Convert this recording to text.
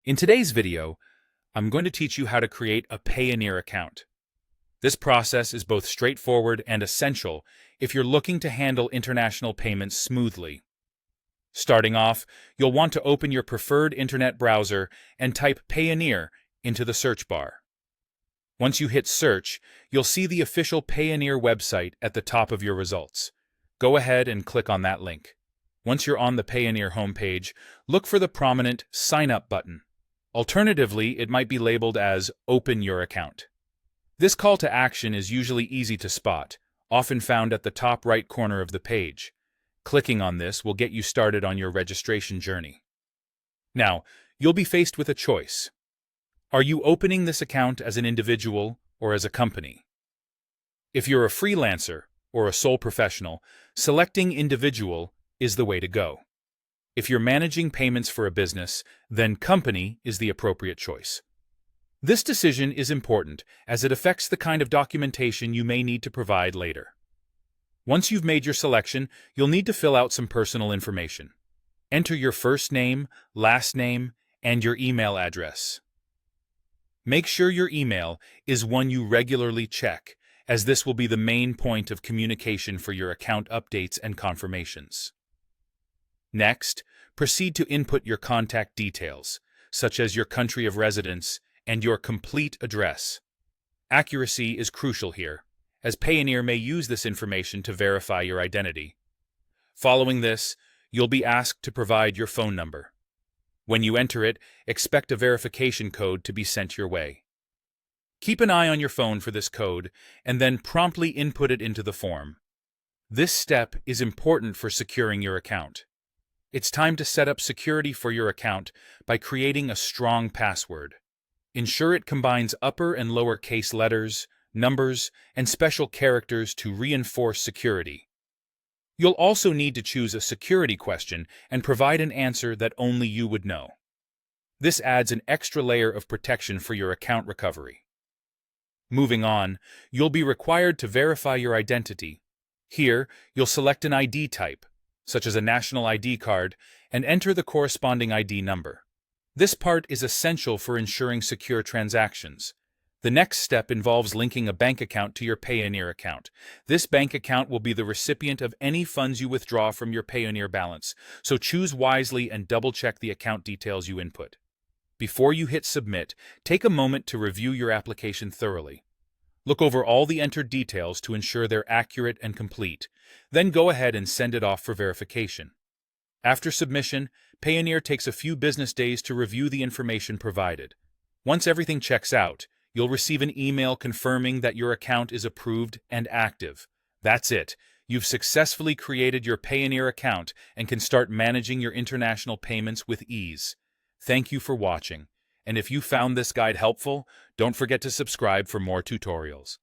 In today's video, I'm going to teach you how to create a Payoneer account. This process is both straightforward and essential if you're looking to handle international payments smoothly. Starting off, you'll want to open your preferred internet browser and type Payoneer into the search bar. Once you hit search, you'll see the official Payoneer website at the top of your results. Go ahead and click on that link. Once you're on the Payoneer homepage, look for the prominent Sign Up button. Alternatively, it might be labeled as Open Your Account. This call to action is usually easy to spot, often found at the top right corner of the page. Clicking on this will get you started on your registration journey. Now, you'll be faced with a choice. Are you opening this account as an individual or as a company? If you're a freelancer or a sole professional, selecting individual is the way to go. If you're managing payments for a business, then company is the appropriate choice. This decision is important as it affects the kind of documentation you may need to provide later. Once you've made your selection, you'll need to fill out some personal information. Enter your first name, last name, and your email address. Make sure your email is one you regularly check, as this will be the main point of communication for your account updates and confirmations. Next, proceed to input your contact details, such as your country of residence and your complete address. Accuracy is crucial here, as Payoneer may use this information to verify your identity. Following this, you'll be asked to provide your phone number. When you enter it, expect a verification code to be sent your way. Keep an eye on your phone for this code, and then promptly input it into the form. This step is important for securing your account. It's time to set up security for your account by creating a strong password. Ensure it combines upper and lower case letters, numbers, and special characters to reinforce security. You'll also need to choose a security question and provide an answer that only you would know. This adds an extra layer of protection for your account recovery. Moving on, you'll be required to verify your identity. Here, you'll select an ID type, such as a national ID card, and enter the corresponding ID number. This part is essential for ensuring secure transactions. The next step involves linking a bank account to your Payoneer account. This bank account will be the recipient of any funds you withdraw from your Payoneer balance, so choose wisely and double-check the account details you input. Before you hit Submit, take a moment to review your application thoroughly. Look over all the entered details to ensure they're accurate and complete. Then go ahead and send it off for verification. After submission, Payoneer takes a few business days to review the information provided. Once everything checks out, you'll receive an email confirming that your account is approved and active. That's it. You've successfully created your Payoneer account and can start managing your international payments with ease. Thank you for watching. And if you found this guide helpful, don't forget to subscribe for more tutorials.